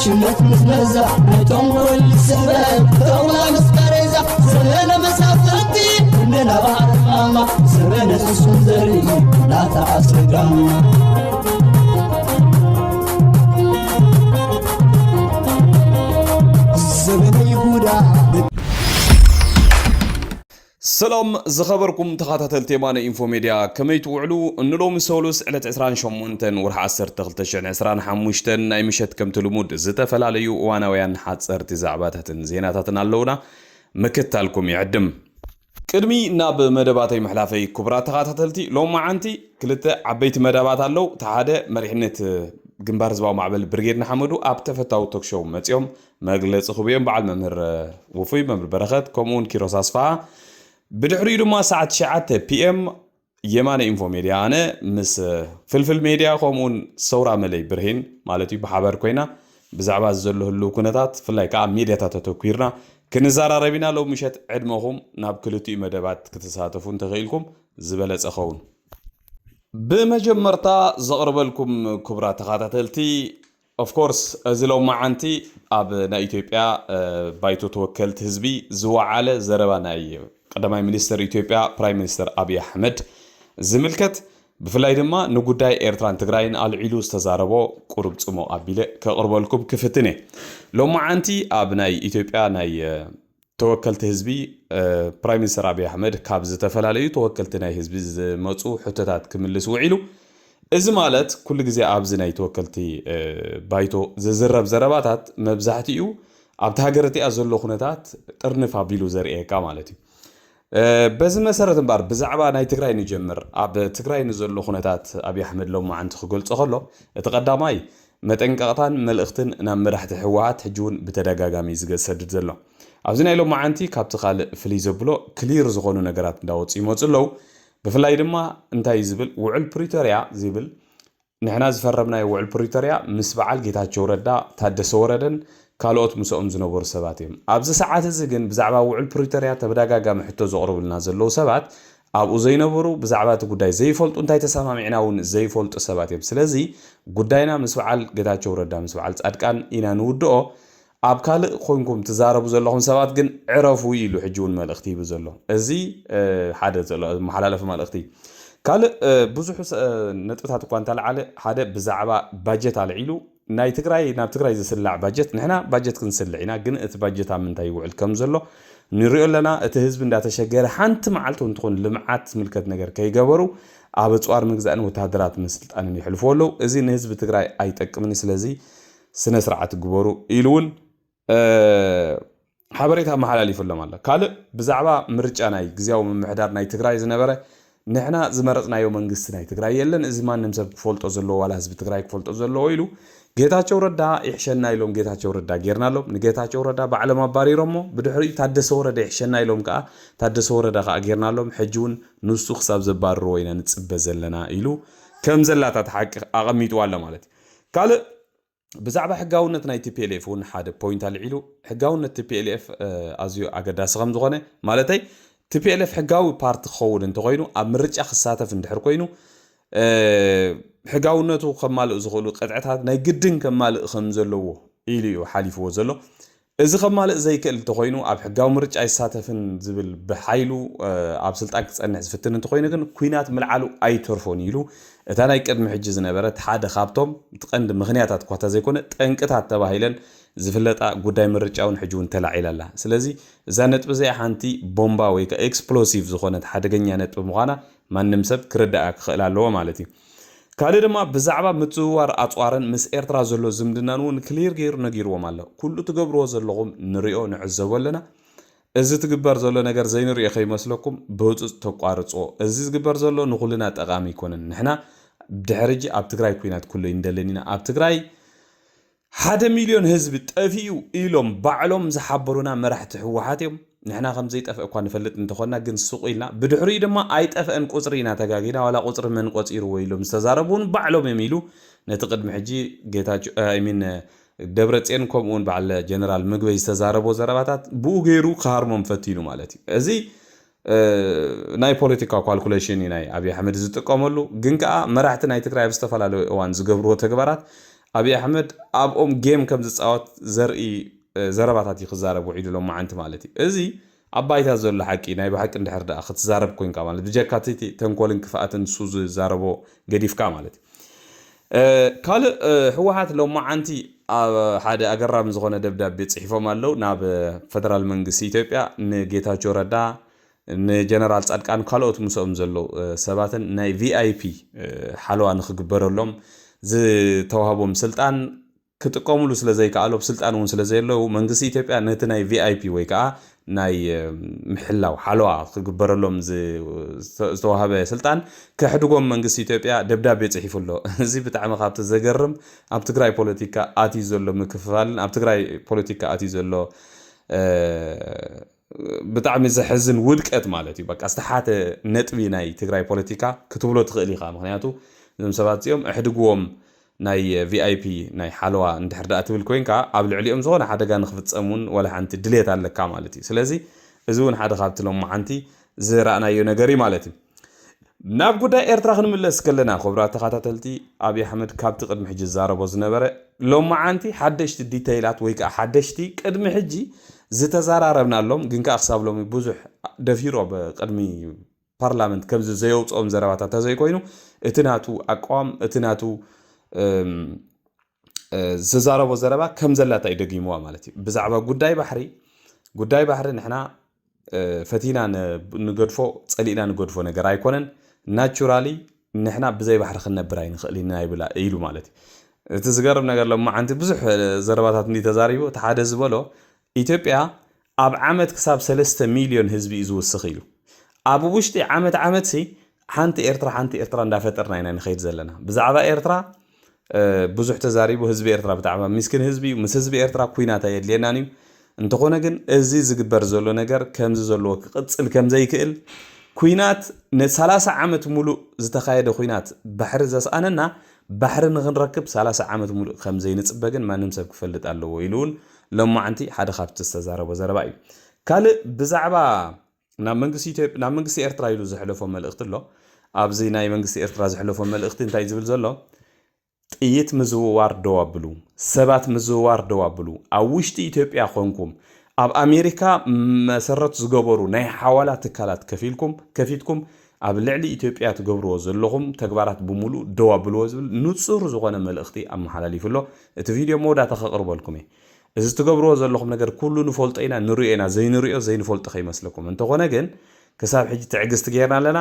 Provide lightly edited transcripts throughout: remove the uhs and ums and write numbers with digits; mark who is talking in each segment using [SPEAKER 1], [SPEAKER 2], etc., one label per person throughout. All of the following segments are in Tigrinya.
[SPEAKER 1] شمت مزمزة نتنقل السبب طولة مسكرزة سرنا مسافتي كلنا بعد ماما سرنا السنزري لا تعصقا الزمن يهودا
[SPEAKER 2] سلام زخبركم تخاطتل تيمان انفو ميديا كما يتوعلو انلوم سولوس على 28 ورح 10 ناي مشت كم تلمود زتفلاليو واناويان حصرت زعباتاتن زيناتاتن اللونا مكتالكم يعدم قدمي ناب مدباتي محلافي كبرى تخاطتلتي لو ما عنتي كلتا عبيت مدبات اللو تحاده مريحنت جنبار زباو معبل برغيدنا حمدو اب تفتاو توك شو متيوم مغلص خوبيم بعد ممر وفي ممر برخت كومون كيروس اصفا بدحري دوما ساعة شعات بي ام يمان انفو ميديا انا مس فلفل ميديا قومون صورة ملي برهين مالتي بحبر كوينا بزعبا زلو هلو كنتات فلاي كا ميديا تاتوكويرنا كنزار عربينا لو مشت عدمهم ناب كلتي مدبات كتساتفون تغيلكم زبلت اخون بمجمرتا زقرب لكم كبرى تخاتلتي of course ازلو معنتي اب نا ايثيوبيا بايتو توكلت حزبي زوعاله زرباناي قدماي مينستر ايثيوبيا برايم مينستر ابي احمد زملكت بفلاي دما نغداي ايرتران تግራይን አልዒሉ ዝተዛረቦ ቁርብ ጽሞ አቢለ ከቅርበልኩም ክፍትኔ ሎማ አንቲ አብናይ ኢትዮጵያ ናይ ተወከልቲ ህዝቢ ፕራይም ሚኒስተር አቢ አሕመድ ካብ ዝተፈላልዩ ተወከልቲ ናይ ህዝቢ ዝመጹ ሕቶታት ክምልስ ውዒሉ እዚ ማለት ኩሉ ግዜ ኣብዚ ናይ ተወከልቲ ባይቶ ዝዝረብ ዘረባታት መብዛሕቲኡ ኣብታ ሃገረቲኣ ዘሎ ኩነታት ጥርንፍ አቢሉ ዘርኤካ ማለት እዩ በዚ መሰረት እንባር ብዛዕባ ናይ ትግራይ ንጀምር ኣብ ትግራይ ንዘሎ ኩነታት አቢ አሕመድ ሎማ አንቲ ክገልጾ ከሎ ተቀዳማይ መጠንቀቅታን መልእኽትን ናብ መራሕቲ ህወሓት ሕጂውን ብተደጋጋሚ ዝገሰድድ ዘሎ ኣብዚ ናይ ሎማ አንቲ ካብቲ ካልእ ፍልይ ዘብሎ ክሊር ዝኾኑ ነገራት እንዳወጽ ይመጽ ኣለው بفلاي دما انتاي زبل وعل بريتوريا زبل نحنا زفرمنا وعل بريتوريا مسبعال جيتاچو ردا تادس وردن كالوت مسؤم زنبور سباتيم ابز ساعات زغن بزعبا وعل بريتوريا تبداغاغا محتو زقربلنا زلو سبات ابو زينبرو بزعبات غداي زيفولط انتاي تسمامعناون زيفولط سباتيم سلازي غداينا مسبعال جيتاچو ردا مسبعال صادقان اينا نودو اب كال خوينكم تزاربو زلهم سبات جن عرفوا يلو حجون ملختي بزلو ازي حدا زلو محلالف ملختي كال بزح نطبታት እንኳን ተላዓለ ሓደ بزعبا باجت አልዒሉ ናይ ትግራይ ናብ ትግራይ ዝስላዕ ባጀት ንሕና ባጀት ክንስልዕና ግን እቲ ባጀት አምንታይ ይውዕል ከም ዘሎ ንሪኦ ለና እቲ ህዝብ እንዳተሸገረ ሓንቲ መዓልቱ እንትኾን ልምዓት ምልከት ነገር ከይገበሩ ኣብ ጿር ምግዛእን ወታደራት መስልጣንን ይሕልፈሉ እዚ ንህዝብ ትግራይ አይጠቅምን ስለዚ ስነ ስርዓት ግበሩ ኢሉን حبريتها محلالي فلما الله قال بزعبا مرجع ناي غزياو ممحدار ناي تግራይ ዝነበረ ንሕና ዝመረጽናዮ መንግስት ናይ ትግራይ የለን እዚ ማንም ሰብ ፈልጦ ዘሎ ዋላ ህዝብ ትግራይ ፈልጦ ዘሎ ኢሉ ጌታቸው ረዳ ይሕሸና ኢሎም ጌታቸው ረዳ ጌርናሎም ንጌታቸው ረዳ ባዕለም አባሪሮሞ ብድሕሪ ታደሰ ወረዳ ይሕሸና ኢሎም ካ ታደሰ ወረዳ ካ ጌርናሎም ሕጂውን ንሱ ክሳብ ዘባርሮ ወይና ንጽበ ዘለና ኢሉ ከም ዘላታት ሐቅ አቀሚጡ አለ ማለት قال بزعبا حقاونت ناي تي بي ال اف ون حدا بوينت العيلو حقاونت تي بي ال اف ازيو اگداس خم زغونه مالتي تي بي ال اف حقاوي بارت خول انت غينو اب مرجع خساتف اندحر كوينو حقاونتو خمال زغلو قطعታት ናይ ግድን ከማል ከም ዘለዎ ኢልዩ ሓሊፍዎ ዘሎ እዚ ከማል ዘይክእል ተኮይኑ ኣብ ሕጋው ምርጫ ይሳተፍን ዝብል በሓይሉ ኣብ ስልጣን ክጸንሕ ዝፍትን እንተ ኮይኑ ግን ኩናት መልዓሉ ኣይተርፎን ኢሉ እታ ናይ ቅድሚ ሕጂ ዝነበረት ሓደ ካብቶም ትቀንድ ምኽንያታት ኳታ ዘይኮነ ጠንቅታት ተባሂለን ዝፍለጣ ጉዳይ ምርጫውን ሕጂውን ተላዒላላ ስለዚ እዛ ነጥብ ዘይ ሓንቲ ቦምባ ወይ ኤክስፕሎሲቭ ዝኾነት ሓደገኛ ነጥብ ምዃና ማንም ሰብ ክርዳኣ ክኽእል ኣለዎ ማለት እዩ ካልእ ድማ ብዛዕባ ምጽዋር ኣጽዋርን ምስ ኤርትራ ዘሎ ዝምድናን ክሊር ገይሩ ነጊርዎም ኣሎ ኩሉ ትገብርዎ ዘለኹም ንሪኦ ንዕዘቦ ኣለና እዚ ትግበር ዘሎ ነገር ዘይንሪኦ ከይመስለኩም ብህፁፅ ተቋርጾ እዚ ዝግበር ዘሎ ንኹልና ጠቃሚ ይኮነን ንሕና ድሕሪጂ ኣብ ትግራይ ኩናት ኩሉ እንደለኒና ኣብ ትግራይ 1 ሚሊዮን ህዝብ ጠፊኡ ኢሎም ባዕሎም ዝሓበሩና መራሕቲ ህወሓት እዮም ንሕና ከም ዘይጠፍእ እኳ ንፈልጥ እንተኾና ግን ሱቕ ኢልና ብድሕሪኡ ድማ ኣይጠፍአን ቁፅሪና ተጋጊና ዋላ ቁፅሪ መን ቆፂሩ ወይ ኢሎም ዝተዛረቡን ባዕሎም የሚሉ ነቲ ቅድሚ ሕጂ ጌታቸው ደብረጽዮን ከምኡን በዓል ጀነራል ምግበይ ዝተዛረቦ ዘረባታት ብኡ ገይሩ ክሃርሞም ፈቲኑ ማለት እዩ እዚ ናይ ፖለቲካ ካልኩሌሽን ናይ አብይ አሕመድ ዝጥቀመሉ ግን ከዓ መራሕቲ ናይ ትግራይ ብዝተፈላለዩ እዋን ዝገብርዎ ተግባራት አብይ አሕመድ ኣብኦም ጌም ከም ዝፃወት ዘርኢ ዘረባታት ይክዛረብ ውዒድሎም ማዓንቲ ማለት እዩ እዚ አባይታ ዘሎ ሓቂ ናይ ብሓቂ እንድሕር ደኣ ክትዛረብ ኮይንካ ማለት ብጀካቲ ተንኮልን ክፍኣትን ሱ ዝዛረቦ ገዲፍካ ማለት እዩ ካልእ ህወሓት ሎም ማዓንቲ ሓደ ኣገራሚ ዝኾነ ደብዳቤ ጽሒፎም ኣለው ናብ ፌደራል መንግስቲ ኢትዮጵያ ንጌታቸው ረዳ ንጀነራል ጻድቃን ካልኦት ምስኦም ዘለው ሰባትን ናይ ቪአይፒ ሓለዋ ንክግበረሎም ዝተዋሃቦም ስልጣን ክጥቀሙሉ ስለዘይከኣሎም ስልጣን እውን ስለዘየለው መንግስቲ ኢትዮጵያ ነቲ ናይ ቪአይፒ ወይ ከዓ ናይ ምሕላው ሓለዋ ክግበረሎም ዝተዋሃበ ስልጣን ከሕድጎም መንግስቲ ኢትዮጵያ ደብዳቤ ጽሒፉሎ እዚ ብጣዕሚ ካብቲ ዘገርም ኣብ ትግራይ ፖለቲካ ኣትዩ ዘሎ ምክፍፋልን ኣብ ትግራይ ፖለቲካ ኣትዩ ዘሎ ብጣዕሚ ዘሕዝን ውድቀት ማለት እዩ በቃ ዝተሓተ ነጥቢ ናይ ትግራይ ፖለቲካ ክትብሎ ትኽእል ኢኻ ምክንያቱ እዞም ሰባት እዚኦም ኣሕድግዎም ናይ ቪአይፒ ናይ ሓለዋ እንድሕር ደኣ ትብል ኮይንካ ኣብ ልዕሊኦም ዝኾነ ሓደጋ ንክፍፀሙን ወላ ሓንቲ ድሌት ኣለካ ማለት እዩ ስለዚ እዚ እውን ሓደ ካብቲ ሎም ማዓንቲ ዝረኣናዮ ነገር ማለት እዩ ናብ ጉዳይ ኤርትራ ክንምለስ ከለና ክቡራት ተኸታተልቲ አብይ አሕመድ ካብቲ ቅድሚ ሕጂ ዝዛረቦ ዝነበረ ሎም ማዓንቲ ሓደሽቲ ዲቴይላት ወይ ከዓ ሓደሽቲ ቅድሚ ሕጂ ዝተዘራረብናሎም ግን ከዓ ክሳብ ሎሚ ብዙሕ ደፊሮ ብቅድሚ ፓርላመንት ከምዚ ዘየውፅኦም ዘረባታት ተዘይኮይኑ እቲ ናቱ ኣቋም እቲ ናቱ ዝዛረቦ ዘረባ ከም ዘላታ ይደጊምዋ ማለት እዩ ብዛዕባ ጉዳይ ባሕሪ ንሕና ፈቲና ንገድፎ ፀሊእና ንገድፎ ነገር ኣይኮነን ናቹራሊ ንሕና ብዘይ ባሕሪ ክንነብር ኣይንኽእል ኢና ይብላ ኢሉ ማለት እዩ እቲ ዝገርም ነገር ሎማዓንቲ ብዙሕ ዘረባታት እንዲ ተዛሪቡ እቲ ሓደ ዝበሎ ኢትዮጵያ ኣብ ዓመት ክሳብ 3 ሚሊዮን ህዝቢ እዩ ዝውስኽ ኢሉ ኣብ ውሽጢ ዓመት ሓንቲ ኤርትራ እንዳፈጠርና ኢና ንኸይድ ዘለና ብዛዕባ ኤርትራ ብዙሕ ተዛሪቡ ህዝቢ ኤርትራ ብጣዕሚ ምስኪን ህዝቢ ምስ ህዝቢ ኤርትራ ኩናት የድልየናን እዩ እንተኾነ ግን እዚ ዝግበር ዘሎ ነገር ከምዚ ዘለዎ ክቅፅል ከምዘይክእል ኩናት ን30 ዓመት ሙሉእ ዝተኻየደ ኩናት ባሕሪ ዘስኣነና ባሕሪ ንክንረክብ 30 ዓመት ሙሉእ ከምዘይንፅበግን ማንም ሰብ ክፈልጥ ኣለዎ ኢሉውን ሎማዓንቲ ሓደ ካብቲ ዝተዛረቦ ዘረባ እዩ ካልእ ብዛዕባ ናብ መንግስቲ ኤርትራ ኢሉ ዘሕለፎ መልእኽቲ ኣሎ ኣብዚ ናይ መንግስቲ ኤርትራ ዘሕለፎ መልእኽቲ እንታይ ዝብል ዘሎ ጥይት ምዝውዋር ደው ኣብሉ ሰባት ምዝውዋር ደው ኣብሉ ኣብ ውሽጢ ኢትዮጵያ ኮንኩም ኣብ ኣሜሪካ መሰረት ዝገበሩ ናይ ሓዋላ ትካላት ከፊትኩም ኣብ ልዕሊ ኢትዮጵያ ትገብርዎ ዘለኹም ተግባራት ብምሉእ ደው ኣብልዎ ዝብል ንጹር ዝኾነ መልእኽቲ ኣመሓላሊፉሎ እቲ ቪድዮ መወዳእታ ከቕርበልኩም እየ እዚ ትገብርዎ ዘለኹም ነገር ኩሉ ንፈልጦ ኢና ንሪኦ ኢና ዘይንሪኦ ዘይንፈልጦ ከይመስለኩም እንተኾነ ግን ክሳብ ሕጂ ትዕግስቲ ጌርና ኣለና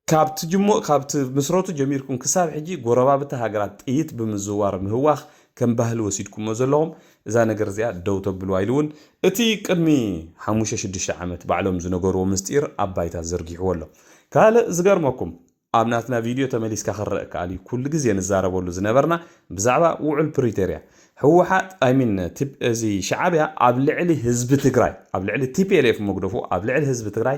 [SPEAKER 2] ካብቲ ምስረቱ ጀሚርኩም ክሳብ ሕጂ ጎረባብቲ ሃገራት ጥይት ብምዝዋር ምህዋኽ ከም ባህሊ ወሲድኩሞ ዘለኹም እዛ ነገር እዚኣ ደው ተብልዋ ኢሉውን እቲ ቅድሚ 5-6 ዓመት ባዕሎም ዝነገርዎ ምስጢር ኣብ ባይታ ዘርጊሕዎ ኣሎ ካልእ ዝገርመኩም ኣብ ናትና ቪድዮ ተመሊስካ ክረአ ከኣል እዩ ኩሉ ግዜ ንዛረበሉ ዝነበርና ብዛዕባ ውዕል ፕሪቶሪያ ህወሓት እዚ ሻዕብያ ኣብ ልዕሊ ህዝቢ ትግራይ ኣብ ልዕሊ ቲፒኤልኤፍ መግደፉ ኣብ ልዕሊ ህዝቢ ትግራይ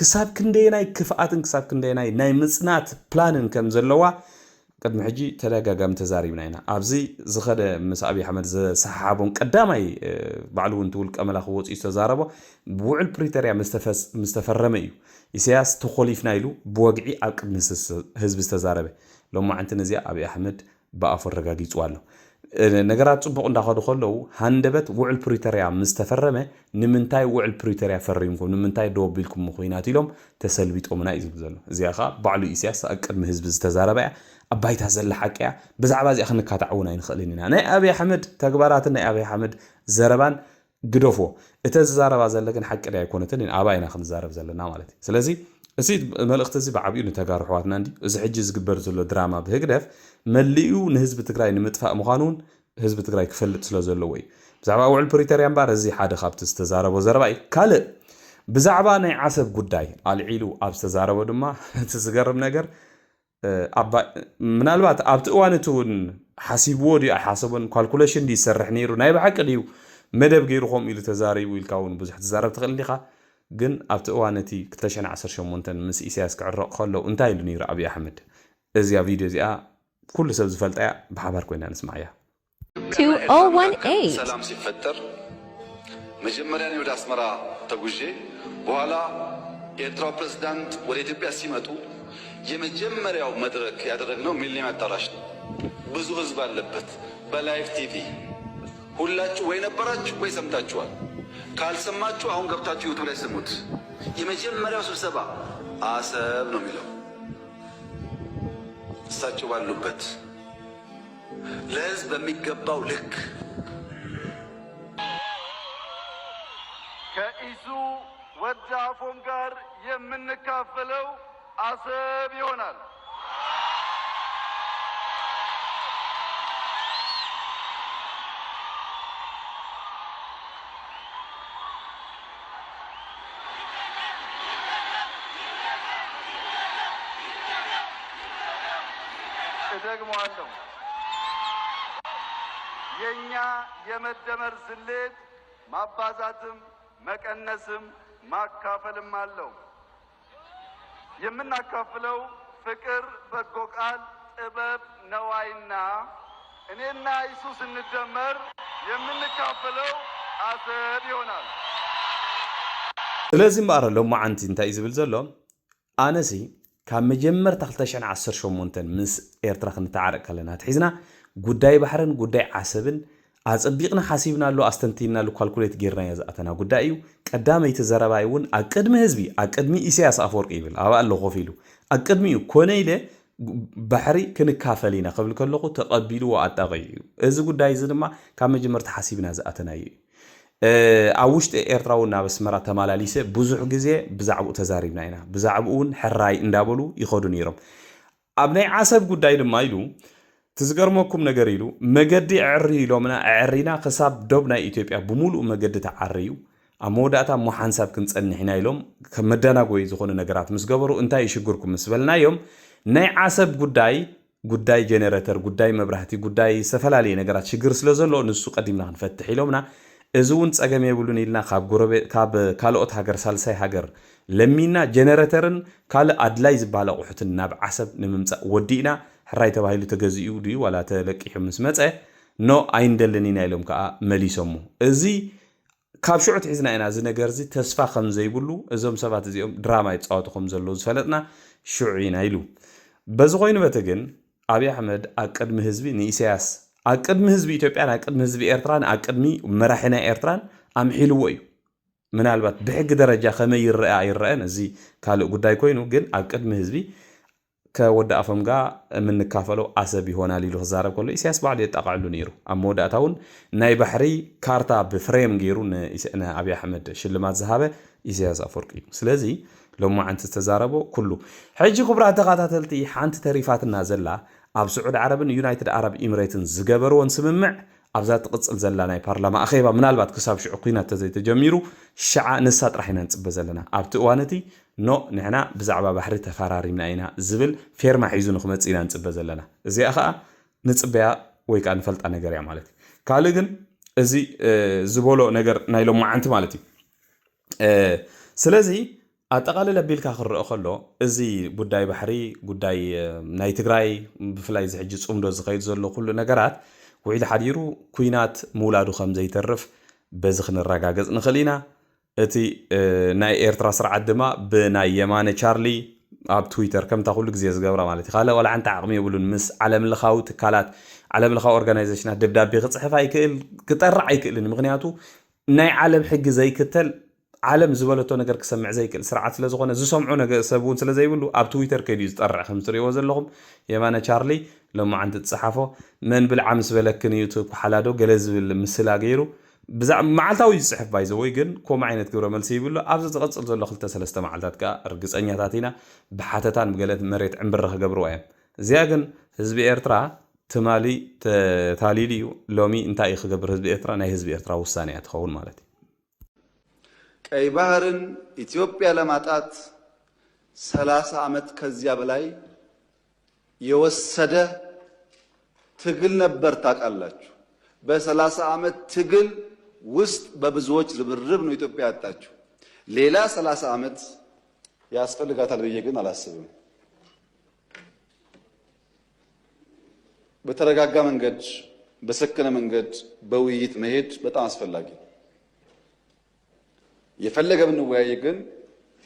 [SPEAKER 2] ክሳብ ክንደየናይ ክፍኣትን ክሳብ ክንደየናይ ናይ ምጽናት ፕላንን ከም ዘለዋ ቅድሚ ሕጂ ተደጋጋሚ ተዛሪብና ኢና ኣብዚ ዝኸደ ምስ አብይ አሕመድ ዘሰሓቦም ቀዳማይ ባዕሉ እውን ትውልቀ መላኽ ወፂኡ ዝተዛረቦ ብውዕል ፕሪቶሪያ ምስተፈረመ እዩ ኢሳያስ ተኾሊፍና ኢሉ ብወግዒ ኣብ ቅድሚ ህዝቢ ዝተዛረበ ሎማዓንቲ ነዚኣ አብይ አሕመድ ብኣፉ ረጋጊፅዋ ኣሎ ነገራት ጽቡቕ እንዳኸዱ ከለዉ ሃንደበት ውዕል ፕሪቶሪያ ምስተፈረመ ንምንታይ ውዕል ፕሪቶሪያ ፈሪምኩም ንምንታይ ደው ኣቢልኩም ምኹይናት ኢሎም ተሰልቢጦምና እዩ ዝብል ዘሎ እዚኣ ኸ ባዕሉ ኢሳያስ ኣብ ቅድሚ ህዝቢ ዝተዛረበ እያ ኣብ ባይታ ዘላ ሓቂ እያ ብዛዕባ እዚኣ ክንካታዕውን ኣይንኽእልን ኢና ናይ አብይ አሕመድ ተግባራትን ናይ አብይ አሕመድ ዘረባን ግደፎ እቲ ዝዛረባ ዘለ ግን ሓቂ ዳ ኣይኮነትን ኣባ ኢና ክንዛረብ ዘለና ማለት እዩ ስለዚ እዚ መልእኽቲ እዚ ብዓብዩ ንተጋሩ ኣሕዋትና እንዲ እዚ ሕጂ ዝግበር ዘሎ ድራማ ብህግደፍ መሊኡ ንህዝቢ ትግራይ ንምጥፋእ ምዃኑን ህዝቢ ትግራይ ክፈልጥ ስለ ዘለዎ እዩ ብዛዕባ ውዕል ፕሪቶሪያ እምበር እዚ ሓደ ካብቲ ዝተዛረቦ ዘረባ እዩ ካልእ ብዛዕባ ናይ ዓሰብ ጉዳይ ኣልዒሉ ኣብ ዝተዛረቦ ድማ እቲ ዝገርም ነገር ምናልባት ኣብቲ እዋን እቲ እውን ሓሲብዎ ድዩ ኣይሓሰቦን ካልኩሌሽን ድዩ ይሰርሕ ነይሩ ናይ ብሓቂ ድዩ መደብ ገይሩኹም ኢሉ ተዛሪቡ ኢልካ እውን ብዙሕ ትዛረብ ትኽእል ዲኻ ግን ኣብቲ እዋን እቲ 2018 ምስ ኢሳያስ ክዕረቕ ከሎ እንታይ ኢሉ ነይሩ አብይ አሕመድ እዚኣ ቪድዮ እዚኣ ኩሉ ሰብ ዝፈልጣ እያ ብሓባር ኮይና ንስማዕ እያ
[SPEAKER 3] 2018.
[SPEAKER 4] ሰላም ሲፈጠር መጀመሪያ ነው ወደ አስመራ ተጉዤ በኋላ የኤርትራው ፕሬዝዳንት ወደ ኢትዮጵያ ሲመጡ የመጀመሪያው መድረክ ያደረግነው ሚሊኒየም አዳራሽ ነው። ብዙ ህዝብ አለበት። በላይቭ ቲቪ ሁላችሁ ወይ ነበራችሁ ወይ ሰምታችኋል። ካልሰማችሁ አሁን ገብታችሁ ዩቲዩብ ላይ ስሙት። የመጀመሪያው ስብሰባ አሰብ ነው የሚለው እሳቸው ባሉበት ለህዝብ በሚገባው ልክ
[SPEAKER 5] ከኢሱ ወጃፎም ጋር የምንካፈለው አሰብ ይሆናል። እደግመዋለሁ። የኛ የመደመር ስሌት ማባዛትም መቀነስም ማካፈልም አለው። የምናካፍለው ፍቅር፣ በጎ ቃል፣ ጥበብ፣ ነዋይና እኔና ኢሱ ስንደመር የምንካፈለው አሰብ ይሆናል።
[SPEAKER 2] ስለዚህ ማረ ሎማዓንቲ እንታይ ዝብል ዘሎ ኣነሲ ካብ መጀመርታ 2018 ምስ ኤርትራ ክንተዓረቅ ከለና ትሒዝና ጉዳይ ባሕርን ጉዳይ ዓሰብን ኣጸቢቕና ሓሲብና ኣሎ ኣስተንቲና ኣሎ ኳልኩሌት ጌርና የዛኣተና ጉዳይ እዩ። ቀዳመይቲ ዘረባይ እውን ኣብ ቅድሚ ህዝቢ ኣብ ቅድሚ ኢሳያስ ኣፈወርቂ ይብል ኣብ ኣሎ ኮፍ ኢሉ ኣብ ቅድሚኡ ኮነ ኢለ ባሕሪ ክንካፈል ኢና ክብል ከለኹ ተቐቢልዎ ኣጣቐዩ እዩ። እዚ ጉዳይ እዚ ድማ ካብ መጀመርታ ሓሲብና ዝኣተና እዩ። ኣብ ውሽጢ ኤርትራ እውን ናብ ኣስመራ ተመላሊሰ ብዙሕ ግዜ ብዛዕባኡ ተዛሪብና ኢና። ብዛዕባኡ እውን ሕራይ እንዳበሉ ይኸዱ ነይሮም። ኣብ ናይ ዓሰብ ጉዳይ ድማ ኢሉ ትዝገርመኩም ነገር ኢሉ መገዲ ዕሪ ኢሎምና ዕሪና ክሳብ ዶብ ናይ ኢትዮጵያ ብምሉእ መገዲ ተዓርዩ ኣብ መወዳእታ እሞ ሓንሳብ ክንፀንሕ ኢና ኢሎም ከም መደናጎይ ዝኾኑ ነገራት ምስ ገበሩ እንታይ ይሽግርኩም ምስ በልናዮም ናይ ዓሰብ ጉዳይ ጀነሬተር፣ ጉዳይ መብራህቲ፣ ጉዳይ ዝተፈላለየ ነገራት ሽግር ስለ ዘሎ ንሱ ቀዲምና ክንፈትሕ ኢሎምና እዚ እውን ፀገም የብሉን ኢልና ካብ ካልኦት ሃገር ሳልሳይ ሃገር ለሚና ጀነሬተርን ካልእ ኣድላይ ዝበሃል ኣቑሑትን ናብ ዓሰብ ንምምፃእ ወዲእና ሕራይ ተባሂሉ ተገዚኡ ድዩ ዋላ ተለቂሑ ምስ መፀ ኖ ኣይንደልን ኢና ኢሎም ከዓ መሊሶሞ እዚ ካብ ሽዑ ትሒዝና ኢና እዚ ነገር እዚ ተስፋ ከም ዘይብሉ እዞም ሰባት እዚኦም ድራማ ይፃወቱ ከም ዘለዉ ዝፈለጥና ሽዑ ኢና ኢሉ በዚ ኮይኑ በተ ግን ኣብይ ኣሕመድ ኣብ ቅድሚ ህዝቢ ንኢሳያስ ኣብ ቅድሚ ህዝቢ ኢትዮጵያን ኣብ ቅድሚ ህዝቢ ኤርትራን ኣብ ቅድሚ መራሒ ናይ ኤርትራን ኣምሒልዎ እዩ። ምናልባት ብሕጊ ደረጃ ከመይ ይረአ ኣይረአን እዚ ካልእ ጉዳይ ኮይኑ ግን ኣብ ቅድሚ ህዝቢ ከወዳእፎም ጋር የምንካፈለው አሰብ ይሆናል ኢሉ ክዛረብ ከሎ ኢሳያስ ባዕሉ የጣቃሉ ነይሩ። ኣብ መወዳእታ እውን ናይ ባሕሪ ካርታ ብፍሬም ገይሩ ንኣብይ ኣሕመድ ሽልማት ዝሃበ ኢሳያስ ኣፈወርቂ እዩ። ስለዚ ሎማዓንቲ ዝተዛረቦ ኩሉ ሕጂ ክቡራት ተኸታተልቲ ሓንቲ ተሪፋትና ዘላ ኣብ ስዑድ ዓረብን ዩናይትድ አረብ ኤሚሬትን ዝገበርዎን ስምምዕ ኣብዛ ትቕፅል ዘላ ናይ ፓርላማ ኣኼባ ምናልባት ክሳብ ሽዑ ኩናት ተዘይተጀሚሩ ሸዓ ንሳ ጥራሕ ኢና ንፅበ ዘለና ኣብቲ እዋነቲ ኖ ንሕና ብዛዕባ ባሕሪ ተፈራሪምና ኢና ዝብል ፌርማ ሒዙ ንክመፅእ ኢና ንፅበ ዘለና እዚኣ ከዓ ንፅበያ ወይ ከዓ ንፈልጣ ነገር እያ ማለት እዩ። ካልእ ግን እዚ ዝበሎ ነገር ናይ ሎማዓንቲ ማለት እዩ። ስለዚ ኣጠቃልለ ኣቢልካ ክርአ ከሎ እዚ ጉዳይ ባሕሪ ጉዳይ ናይ ትግራይ ብፍላይ እዚ ሕጂ ፅምዶ ዝኸይድ ዘሎ ኩሉ ነገራት ውዒሉ ሓዲሩ ኩናት ምውላዱ ከም ዘይተርፍ በዚ ክንረጋገፅ ንኽእል ኢና። እቲ ናይ ኤርትራ ስርዓት ድማ ብናይ የማነ ቻርሊ ኣብ ትዊተር ከምታ ኩሉ ግዜ ዝገብራ ማለት እዩ ካልእ ወላ ሓንቲ ዓቕሚ የብሉን ምስ ዓለምለኻዊ ትካላት ዓለምለኻዊ ኦርጋናይዜሽናት ደብዳቤ ክፅሕፍ ኣይክእል ክጠርዕ ኣይክእልን ምክንያቱ ናይ ዓለም ሕጊ ዘይክተል ዓለም ዝበለቶ ነገር ክሰምዕ ዘይክእል ስርዓት ስለ ዝኾነ ዝሰምዑ ነገር ሰብ እውን ስለ ዘይብሉ ኣብ ትዊተር ከይዱ ዝጠርዕ ከም ትሪእዎ ዘለኹም የማነ ቻርሊ ሎማዓንቲ ትፅሓፎ መንብል ዓምስ በለክን እዩ ኩሓላዶ ገለ ዝብል ምስላ ገይሩ ብዛዕባ መዓልታዊ ዝፅሕፍ ባይዘወይ ግን ከምኡ ዓይነት ግብረ መልሲ ይብሉ ኣብዚ ዝቐፅል ዘሎ 2-3 መዓልታት ከዓ ርግፀኛታት ኢና ብሓተታን ብገለት መሬት ዕምብሪ ክገብርዋ እዮም። እዚኣ ግን ህዝቢ ኤርትራ ትማሊ ተታሊሉ እዩ ሎሚ እንታይ እዩ ክገብር ህዝቢ ኤርትራ ናይ ህዝቢ ኤርትራ ውሳኔ እያ ትኸውን ማለት እዩ።
[SPEAKER 4] ቀይ ባህርን ኢትዮጵያ ለማጣት 30 ዓመት ከዚያ በላይ የወሰደ ትግል ነበር። ታውቃላችሁ። በ30 ዓመት ትግል ውስጥ በብዙዎች ርብርብ ነው ኢትዮጵያ ያጣችው። ሌላ 30 ዓመት ያስፈልጋታል ብዬ ግን አላስብም። በተረጋጋ መንገድ በሰከነ መንገድ በውይይት መሄድ በጣም አስፈላጊ ነው። የፈለገ ብንወያይ ግን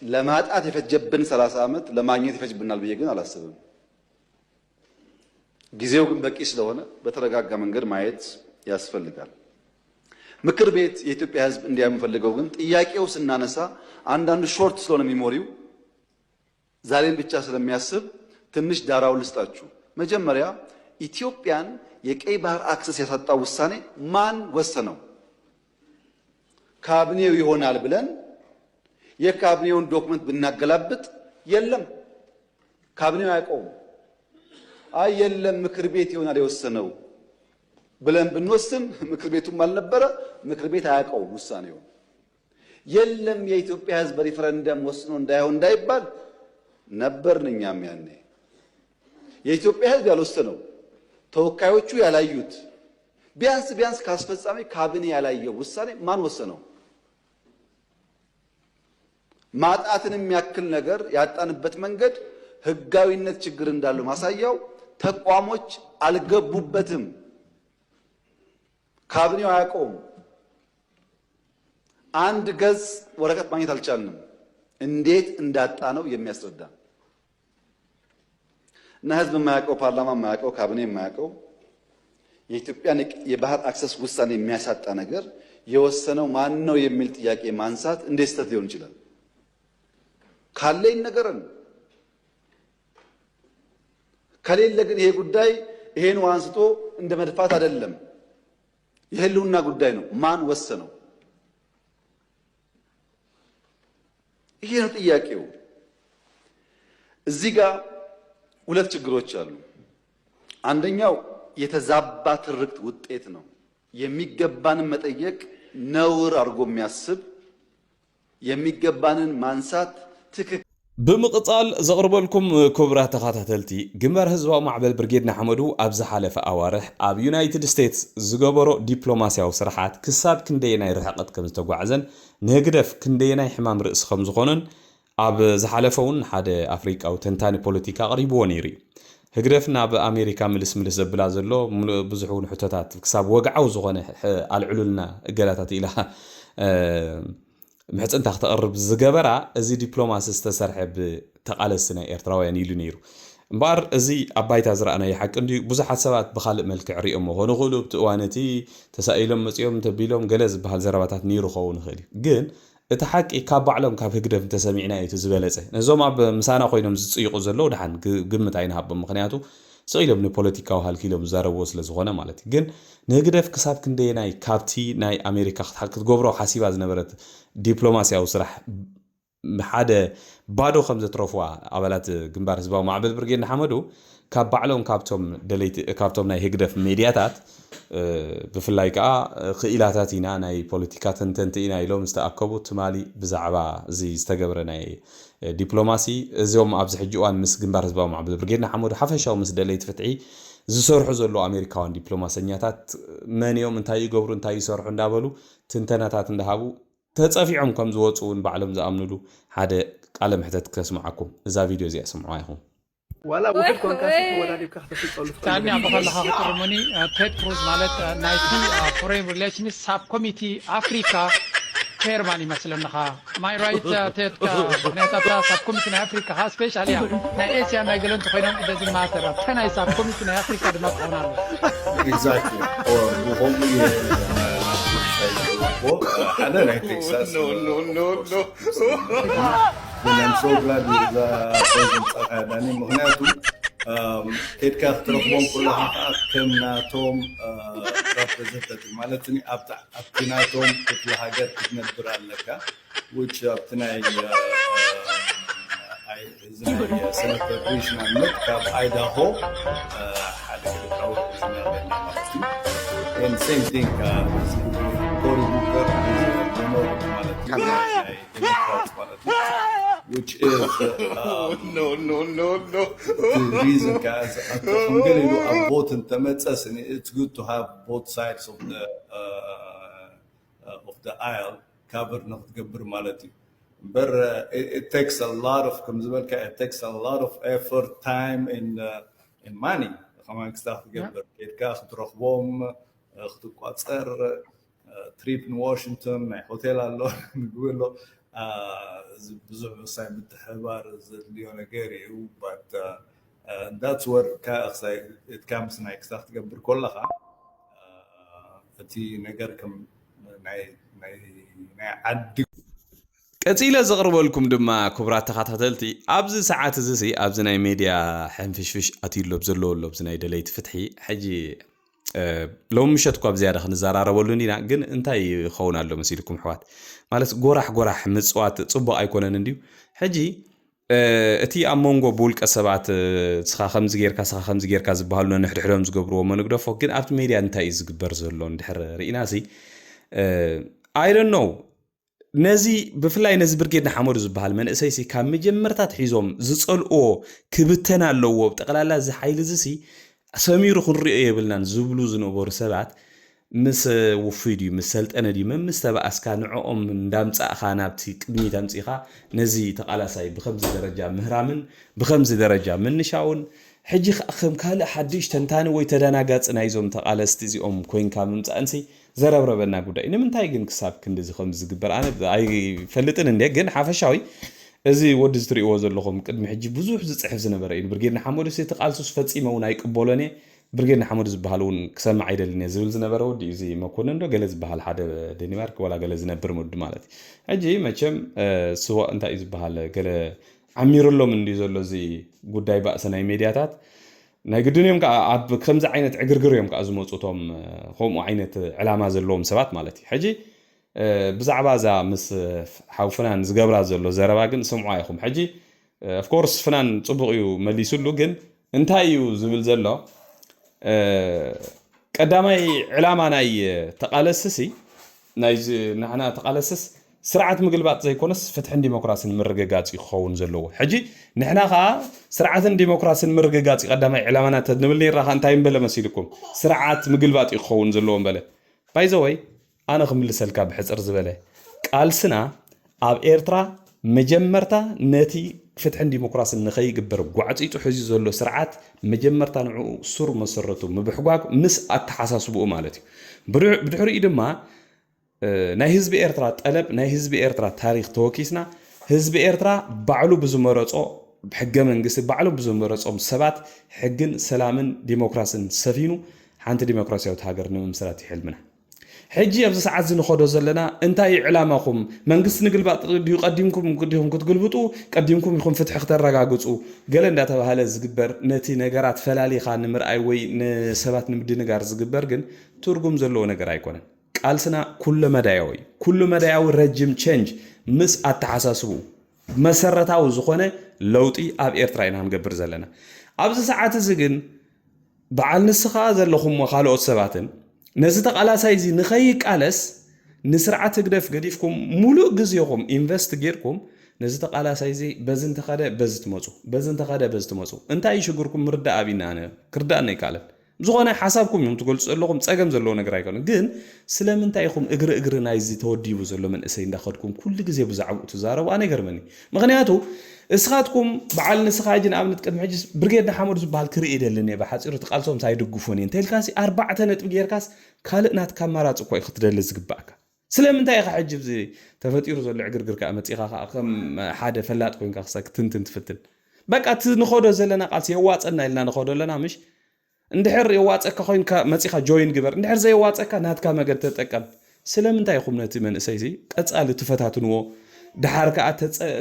[SPEAKER 4] ለማጣት የፈጀብን 30 ዓመት ለማግኘት ይፈጅብናል ብዬ ግን አላስብም። ጊዜው ግን በቂ ስለሆነ በተረጋጋ መንገድ ማየት ያስፈልጋል። ምክር ቤት የኢትዮጵያ ሕዝብ እንዲያምፈልገው ግን ጥያቄው ስናነሳ አንዳንዱ ሾርት ስለሆነ ሚሞሪው ዛሬን ብቻ ስለሚያስብ ትንሽ ዳራው ልስጣችሁ። መጀመሪያ ኢትዮጵያን የቀይ ባህር አክሰስ ያሳጣው ውሳኔ ማን ወሰነው? ካቢኔው ይሆናል ብለን የካቢኔውን ዶክመንት ብናገላብጥ የለም፣ ካቢኔው አያውቀውም። አይ የለም ምክር ቤት ይሆናል የወሰነው ብለን ብንወስን ምክር ቤቱም አልነበረ፣ ምክር ቤት አያውቀውም ውሳኔው። የለም የኢትዮጵያ ሕዝብ በሪፈረንደም ወስኖ እንዳይሆን እንዳይባል ነበርን እኛም ያኔ። የኢትዮጵያ ሕዝብ ያልወሰነው ተወካዮቹ ያላዩት ቢያንስ ካስፈጻሚ ካቢኔ ያላየው ውሳኔ ማን ወሰነው? ማጣትን የሚያክል ነገር ያጣንበት መንገድ ህጋዊነት ችግር እንዳለው ማሳያው ተቋሞች አልገቡበትም። ካቢኔው አያውቀውም። አንድ ገጽ ወረቀት ማግኘት አልቻልንም። እንዴት እንዳጣ ነው የሚያስረዳ እና ህዝብ የማያውቀው ፓርላማ የማያውቀው ካቢኔ የማያውቀው የኢትዮጵያን የባህር አክሰስ ውሳኔ የሚያሳጣ ነገር የወሰነው ማን ነው የሚል ጥያቄ ማንሳት እንዴት ስህተት ሊሆን ይችላል? ካለ ይነገረን። ከሌለ ግን ይሄ ጉዳይ ይሄን አንስቶ እንደ መድፋት አይደለም፣ የህልውና ጉዳይ ነው። ማን ወሰነው? ይሄ ነው ጥያቄው። እዚህ ጋር ሁለት ችግሮች አሉ። አንደኛው የተዛባ ትርክት ውጤት ነው። የሚገባንን መጠየቅ ነውር አድርጎ የሚያስብ የሚገባንን ማንሳት ትክክል
[SPEAKER 2] ብምቕጻል ዘቕርበልኩም ክቡራት ተኸታተልቲ ግንባር ህዝባዊ ማዕበል ብርጌድና ሓመዱ ኣብ ዝሓለፈ ኣዋርሕ ኣብ ዩናይትድ ስቴትስ ዝገበሮ ዲፕሎማስያዊ ስራሓት ክሳብ ክንደየናይ ርሕቐት ከም ዝተጓዓዘን ንህግደፍ ክንደየናይ ሕማም ርእሲ ከም ዝኾነን ኣብ ዝሓለፈ እውን ሓደ ኣፍሪቃዊ ተንታኒ ፖለቲካ ቀሪብዎ ነይሩ እዩ። ህግደፍ ናብ ኣሜሪካ ምልስ ዘብላ ዘሎ ብዙሕ እውን ሕቶታት ክሳብ ወግዓዊ ዝኾነ ኣልዕሉልና እገላታት ኢላ ምሕፅንታ ክተቕርብ ዝገበራ እዚ ዲፕሎማሲ ዝተሰርሐ ብተቓለስቲ ናይ ኤርትራውያን ኢሉ ነይሩ እምበር እዚ ኣብ ባይታ ዝረኣናዮ ሓቂ እንድዩ ብዙሓት ሰባት ብካልእ መልክዕ ሪኦም ክኾኑ ይኽእሉ ብቲ እዋን እቲ ተሳኢሎም መፂኦም ተቢሎም ገለ ዝበሃል ዘረባታት ነይሩ ክኸውን ይኽእል እዩ ግን እቲ ሓቂ ካብ ባዕሎም ካብ ህግደፍ እንተሰሚዕና እዩ ዝበለፀ ነዞም ኣብ ምሳና ኮይኖም ዝፅይቑ ዘለዉ ድሓን ግምት ኣይንሃቦም ምክንያቱ ስኢሎም ንፖለቲካዊ ሃልኪሎም ዝዛረብዎ ስለ ዝኾነ ማለት እዩ ግን ንህግደፍ ክሳብ ክንደየናይ ካብቲ ናይ ኣሜሪካ ክትገብሮ ሓሲባ ዝነበረት ዲፕሎማስያዊ ስራሕ ሓደ ባዶ ከም ዘትረፍዋ ኣባላት ግንባር ህዝባዊ ማዕበል ብርጌድና ሓመዱ ካብ ባዕሎም ካብቶም ናይ ህግደፍ ሜድያታት ብፍላይ ከዓ ክኢላታት ኢና ናይ ፖለቲካ ተንተንቲ ኢና ኢሎም ዝተኣከቡ ትማሊ ብዛዕባ እዚ ዝተገብረ ናይ ዲፕሎማሲ እዚኦም ኣብዚ ሕጂ እዋን ምስ ግንባር ህዝባዊ ማዕበል ብርጌድና ሓመዱ ሓፈሻዊ ምስ ደለይቲ ፍትሒ ዝሰርሑ ዘሎ ኣሜሪካውያን ዲፕሎማሰኛታት መን እንታይ ይገብሩ እንታይ ይሰርሑ እንዳበሉ ትንተናታት እንዳሃቡ ተፀፊዖም ከም ዝወፁ እውን ባዕሎም ዝኣምንሉ ሓደ ቃለ ምሕተት ከስምዓኩም እዛ ቪድዮ እዚኣ ስምዑዋ ኢኹም
[SPEAKER 3] ولا وحد كون كاسب ولا ديك خاطر تقول
[SPEAKER 6] تاني عم بقول لها كرموني تيد كروز مالت نايتي فورين ريليشنز ساب كوميتي افريكا كيرماني مثلا نخا ماي رايت تيد نيتا ساب كوميتي افريكا ها سبيشالي نا اسيا ما يقولون تخيلون دازنت ماتر كان اي ساب كوميتي افريكا دما قونا
[SPEAKER 7] exactly or هم انا نحتاج no and I'm so glad with the presence يعني مهناتو كيف كانت تربون كلها كنا توم representative مالتني أبتنا توم كل حاجة تنبر لك which أبتنا senator Krishna Nick كاب Idaho حدا كده and same thing Cory Booker which is
[SPEAKER 8] no
[SPEAKER 7] the reason guys I'm going to vote in Temetsas and it's good to have both sides of the aisle covered not gabber malati but it takes a lot of it takes a lot of effort time and money كمان staff gabber كاخ تروحهم ክትቋፀር ትሪፕ ንዋሽንግተን ናይ ሆቴል ኣሎ ንግብሎ ብዙሕ ወሳኝ ምትሕብባር ዘድልዮ ነገር እዩ but that's where it comes ናይ ክሳብ ትገብር ከለኻ እቲ ነገር ከም ናይ ዓዲ
[SPEAKER 2] ቀፂለ ዘቕርበልኩም ድማ ክቡራት ተኸታተልቲ ኣብዚ ሰዓት እዚ ኣብዚ ናይ ሚድያ ሕንፍሽፍሽ ኣትይሎ ዘለዎሎ ኣብዚ ናይ ደለይቲ ፍትሒ ሕጂ ሎም ምሸትኩ ኣብ ዝያዳ ክንዘራረበሉን ኢና ግን እንታይ ይኸውን ኣሎ መሲልኩም ኣሕዋት ማለት ጎራሕ ምፅዋት ፅቡቕ ኣይኮነን እንድዩ ሕጂ እቲ ኣብ መንጎ ብውልቀ ሰባት ስኻ ከምዚ ጌርካ ዝበሃሉ ነንሕድሕዶም ዝገብርዎ መንግደፎ ግን ኣብቲ ሚድያ እንታይ እዩ ዝግበር ዘሎ እንድሕር ርኢናሲ I don't know ነዚ ብፍላይ ነዚ ብርጌድ ንሓመዱ ዝበሃል መንእሰይሲ ካብ መጀመርታት ሒዞም ዝፀልኦ ክብተና ኣለዎ ብጠቕላላ እዚ ሓይሊ እዚ ሰሚሩ ክንሪኦ የብልናን ዝብሉ ዝነበሩ ሰባት ምስ ውፍድ ምስ ሰልጠነ ድዩ ምስ ተባኣስካ ንዕኦም እንዳምፃእኻ ናብቲ ቅድሚት ኣምፂኻ ነዚ ተቃላሳይ ብከምዚ ደረጃ ምህራምን ብከምዚ ደረጃ ምንሻውን ሕጂ ከም ካልእ ሓድሽ ተንታኒ ወይ ተደናጋፂ ናይዞም ተቃለስቲ እዚኦም ኮይንካ ምምፃእንሲ ዘረብረበና ጉዳይ ንምንታይ ግን ክሳብ ክንዲ ከም ዝግበር ኣነ ኣይፈልጥን እንዴ ግን ሓፈሻዊ እዚ ወዲ ዝትሪእዎ ዘለኹም ቅድሚ ሕጂ ብዙሕ ዝፅሕፍ ዝነበረ እዩ ብርጌድ ንሓመዱ ተቃልሱስ ፈፂመውን ኣይቅበሎን ብርጌድ ንሓመዱ ዝበሃል እውን ክሰማዕ አይደልን ዝብል ዝነበረ ወዲ እዚ መኮነን ዶ ገለ ዝበሃል ሓደ ዴንማርክ ወላ ገለ ዝነብር ሙድ ማለት ሕጂ መቸም ስዋ እንታይ ዝበሃል ገለ ዓሚሩሎም እንዲ ዘሎ እዚ ጉዳይ ባእሰ ናይ ሚድያታት ናይ ግድንዮም ኣብ ከምዚ ዓይነት ዕግርግር እዮም ከዓ ዝመፁቶም ከምኡ ዓይነት ዕላማ ዘለዎም ሰባት ማለት እዩ ሕጂ ብዛዕባ እዛ ምስ ሓው ፍናን ዝገብራ ዘሎ ዘረባ ግን ስምዖ አይኹም ሕጂ of course ፍናን ፅቡቕ እዩ መሊሱሉ ግን እንታይ እዩ ዝብል ዘሎ ቀዳማይ ዕላማ ናይ ተቃለስሲ ናይ ንሕና ተቃለስስ ስርዓት ምግልባጥ ዘይኮነስ ፍትሕን ዲሞክራሲን ምርግጋጽ ይኸውን ዘለዎ ሕጂ ንሕና ኸ ስርዓትን ዲሞክራሲን ምርግጋጽ ቀዳማይ ዕላማና ተንብል ነይራ እንታይ እንበለ መሲልኩም ስርዓት ምግልባጥ ይኸውን ዘለዎ እንበለ ባይ ዘ ወይ ኣነ ክምልሰልካ ብሕፅር ዝበለ ቃልስና ኣብ ኤርትራ መጀመርታ ነቲ ፍትሕን ዲሞክራሲን ንኸይግበር ጓዕፂጡ ሕዚ ዘሎ ስርዓት መጀመርታ ንዑ ሱር መሰረቱ ምብሕጓግ ምስ ኣተሓሳስብኡ ማለት እዩ ብድሕሪኡ ድማ ናይ ህዝቢ ኤርትራ ጠለብ ናይ ህዝቢ ኤርትራ ታሪክ ተወኪስና ህዝቢ ኤርትራ ባዕሉ ብዝመረጾ ብሕገ መንግስቲ ባዕሉ ብዝመረጾም ሰባት ሕግን ሰላምን ዲሞክራሲን ሰፊኑ ሓንቲ ዲሞክራሲያዊት ሃገር ንምምስራት ይሕልምና ሕጂ ኣብዚ ሰዓት ዝንኸዶ ዘለና እንታይ ዕላማኹም መንግስቲ ንግልባጥ ድዩ ቀዲምኩም ክትግልብጡ ቀዲምኩም ይኹም ፍትሒ ክተረጋግፁ ገለ እንዳተባሃለ ዝግበር ነቲ ነገራት ፈላሊኻ ንምርኣይ ወይ ንሰባት ንምድንጋር ዝግበር ግን ትርጉም ዘለዎ ነገር ኣይኮነን ቃልስና ኩሉ መዳያዊ ረጅም ቼንጅ ምስ ኣተሓሳስቡ መሰረታዊ ዝኾነ ለውጢ ኣብ ኤርትራ ኢና ንገብር ዘለና ኣብዚ ሰዓት እዚ ግን በዓል ንስኻ ዘለኹም ካልኦት ሰባትን ነዚ ተቃላሳይ እዚ ንኸይቃለስ ንስርዓት ግደፍ ገዲፍኩም ሙሉእ ግዜኹም ኢንቨስት ጌርኩም ነዚ ተቃላሳይ እዚ በዝን ተኸደ በዝ ትመፁ እንታይ ይሽግርኩም ምርዳእ ኣቢና ኣነ ክርዳእና ይካለን ዝኾነ ሓሳብኩም እዮም ትገልጹ ዘለኹም ፀገም ዘለዎ ነገር ኣይኮነን ግን ስለምንታይ ኢኹም እግሪ ናይዚ ተወዲቡ ዘሎ መንእሰይ እንዳኸድኩም ኩሉ ግዜ ብዛዕባኡ ትዛረቡ ኣነ ይገርመኒ ምክንያቱ እስኻትኩም በዓል ንስኻጅን ኣብነት ቅድሚ ሕጂ ብርጌድ ንሓመዱ ዝበሃል ክርኢ ደለኒ ብሓፂሩ ተቃልሶም ሳይድግፉን እየን ተልካሲ 4 ነጥቢ ጌርካስ ካልእ ናትካ ኣማራፂ እኮ ክትደሊ ዝግባእካ ስለምንታይ ኢኻ ሕጂ ብዚ ተፈጢሩ ዘሎ ዕግርግር ከዓ መፂኻ ከም ሓደ ፈላጥ ኮይንካ ክሳብ ክትንትን ትፍትን በቃ ትንኸዶ ዘለና ቃልሲ የዋፀና ኢልና ንኸዶ ኣለና ምሽ እንድሕር የዋፀካ ኮይንካ መፂኻ ጆይን ግበር እንድሕር ዘይዋፀካ ናትካ መገድ ተጠቀም ስለምንታይ ኢኹም ነቲ መንእሰይ ቀፃሊ ትፈታትንዎ ድሓር ከዓ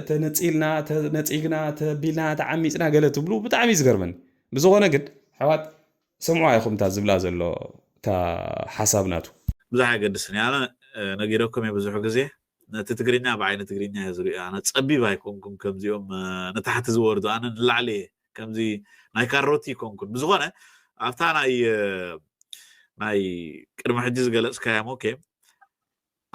[SPEAKER 2] ተነፂግና ተቢልና ተዓሚፅና ገለ ትብሉ ብጣዕሚ ዝገርመኒ ብዝኾነ ግን ሕዋት ስምዑ ኣይኹም እታ ዝብላ ዘሎ እታ ሓሳብናቱ
[SPEAKER 8] ብዙሕ ኣገድስኒ ኣነ ነጊረኩም ብዙሕ ግዜ ነቲ ትግርኛ ብዓይነ ትግርኛ ዝሪኦ ኣነ ፀቢብ ኣይኮንኩም ከምዚኦም ንታሕቲ ዝወርዱ ኣነ ንላዕሊ ከምዚ ናይ ካሮቲ ይኮንኩን ብዝኾነ ኣብታ ናይ ቅድሚ ሕጂ ዝገለፅካዮ ኦኬ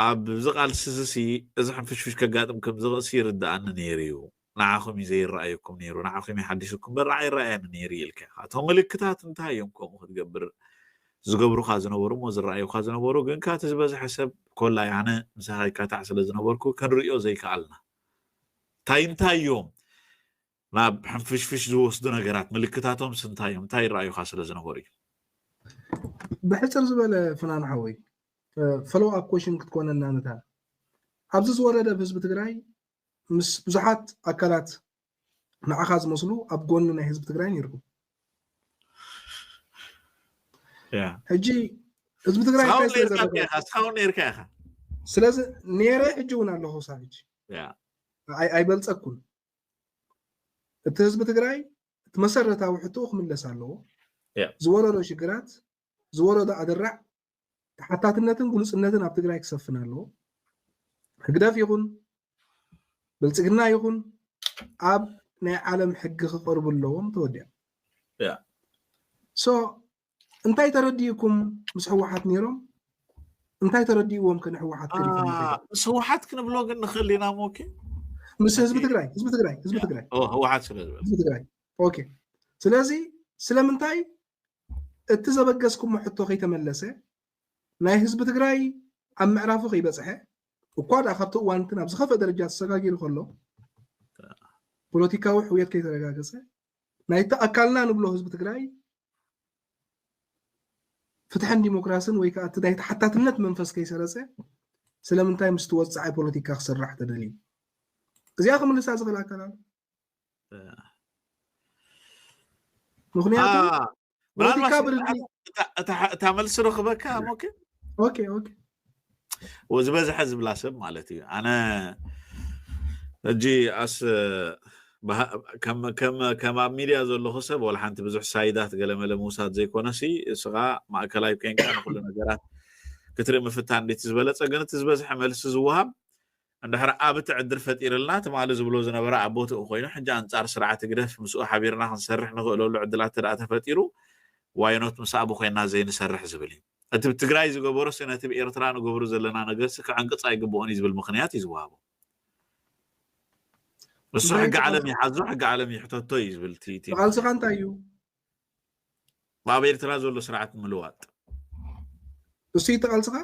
[SPEAKER 8] ኣብ ዝቃልስሲ እዚ ሕንፍሽፍሽ ከጋጥም ከም ዝቕሲ ይርዳእኒ ነይሩ እዩ ንዓኹም ዘይረኣየኩም ነይሩ ንዓኹም ይሓድሽኩም በራ ይረኣየኒ ነይሩ ኢልካ እቶም ምልክታት እንታይ እዮም ከምኡ ክትገብር ዝገብሩካ ዝነበሩ ሞ ዝረኣዩካ ዝነበሩ ግን ካቲ ዝበዝሐ ሰብ ኮላይ ኣነ ምሳኻ ይካታዕ ስለ ዝነበርኩ ክንሪኦ ዘይከኣልና እንታይ እዮም ናብ ሕንፍሽፍሽ ዝወስዱ ነገራት ምልክታቶም ስንታይ እዮም እንታይ ይረኣዩካ ስለ ዝነበሩ እዩ
[SPEAKER 3] بحصر زبالة فنان حوي فلو اب كويشن كتكون النانتا ابز ورده بحزب تግራይ مس ብዙሓት አካላት ንዓኻ ዝመስሉ ኣብ ጎኒ ናይ ህዝቢ ትግራይ ይርኩ ሕጂ ህዝቢ ትግራይ
[SPEAKER 8] እስካሁን ነርካ ኢኻ
[SPEAKER 3] ስለዚ ነረ ሕጂ እውን ኣለኹ ሳሕጂ ኣይበልፀኩን እቲ ህዝቢ ትግራይ እቲ መሰረታዊ ሕቶኡ ክምለስ ኣለዎ ዝወረዶ ሽግራት ዝወረዶ ኣድራዕ ተሓታትነትን ግሉጽነትን ኣብ ትግራይ ክሰፍን ኣለዎ ህግደፍ ይኹን ብልጽግና ይኹን ኣብ ናይ ዓለም ሕጊ ክቐርቡ ኣለዎም ተወዲያ እንታይ ተረዲእኩም ምስ ሕወሓት ነይሮም እንታይ ተረዲእዎም ከን ሕወሓት ከሪፎም
[SPEAKER 8] ምስ ሕወሓት ክንብሎ ግን ንኽእል ኢና ሞኬ
[SPEAKER 3] ምስ ህዝቢ ትግራይ
[SPEAKER 8] ሕወሓት ስለዝበለ
[SPEAKER 3] ህዝቢ ትግራይ ኦኬ ስለዚ ስለምንታይ እቲ ዘበገስኩም ሕቶ ከይተመለሰ ናይ ህዝቢ ትግራይ ኣብ ምዕራፉ ከይበፅሐ እኳ ዳ ካብቲ እዋንትን ኣብ ዝኸፈ ደረጃ ተሰጋጊሩ ከሎ ፖለቲካዊ ሕውየት ከይተረጋገፀ ናይቲ ኣካልና ንብሎ ህዝቢ ትግራይ ፍትሕን ዲሞክራስን ወይ ከዓ እቲ ናይ ተሓታትነት መንፈስ ከይሰረፀ ስለምንታይ ምስ ትወፅዓይ ፖለቲካ ክስራሕ ተደልዩ እዚኣ ክምልሳ ዝኽእል ኣካል ምክንያቱ ፖለቲካ ብርዲ
[SPEAKER 8] እታ መልሲ ረኽበካ ሞኬ
[SPEAKER 3] ኦኬ
[SPEAKER 8] ወዝበዝሐ ዝብላ ሰብ ማለት እዩ ኣነ እጂ ኣስ ከም ኣብ ሚድያ ዘለኹ ሰብ ወላ ሓንቲ ብዙሕ ሳይዳት ገለመለ ምውሳድ ዘይኮነሲ እስኻ ማእከላዊ ኮንካ ንኩሉ ነገራት ክትርኢ ምፍታን እንዴት ዝበለፀ ግን እቲ ዝበዝሐ መልሲ ዝወሃብ እንድሕር ኣብ ትዕድር ፈጢርልና ትማሊ ዝብሎ ዝነበረ ኣቦትኡ ኮይኑ ሕጂ ኣንጻር ስርዓት ግደፍ ምስኡ ሓቢርና ክንሰርሕ ንኽእለሉ ዕድላት ተደኣ ተፈጢሩ ዋይኖት ምስ ኣቦ ኮይና ዘይንሰርሕ ዝብል እዩ እቲ ብትግራይ ዝገበሮ ነቲ ብኤርትራ ንገብሩ ዘለና ነገርሲ ክዕንቅፅ ኣይግብኦን እዩ ዝብል ምክንያት እዩ ዝወሃቦ እሱ ሕጊ ዓለም ይሓዞ ሕጊ ዓለም ይሕተቶ እዩ ዝብል ቲ
[SPEAKER 3] ቃልስኻ እንታይ እዩ
[SPEAKER 8] ኣብ ኤርትራ ዘሎ ስርዓት ምልዋጥ
[SPEAKER 3] እሱ ይተቃልስኻ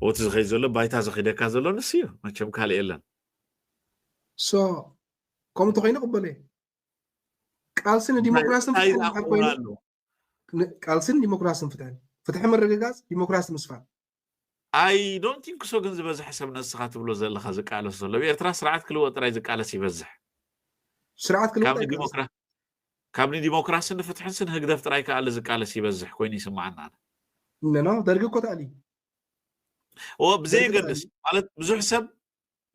[SPEAKER 8] ወቲ ዝኸይ ዘሎ ባይታ ዝኸደካ ዘሎ ንስ እዩ መቸም ካልእ የለን
[SPEAKER 3] ከምኡ ተኮይኑ ቅበለ ቃልስን ዲሞክራስን ፍትሕን ኮይኑ ቃልስን ዲሞክራስን ፍትሒ ምርግጋፅ ዲሞክራሲ ምስፋን
[SPEAKER 8] I don't think so ግን ዝበዝሕ ሰብ ነስኻ ትብሎ ዘለኻ ዝቃለስ ዘሎ ብኤርትራ ስርዓት ክልወጥ ጥራይ ዝቃለስ ይበዝሕ
[SPEAKER 3] ስርዓት ክልወጥ
[SPEAKER 8] ካብኒ ዲሞክራስን ፍትሕን ህግደፍ ጥራይ ከኣለ ዝቃለስ ይበዝሕ ኮይኑ ይስማዓና
[SPEAKER 3] ነኖ ደርጊ እኮ ተኣሊ
[SPEAKER 8] ብዘይገድስ ማለት ብዙሕ ሰብ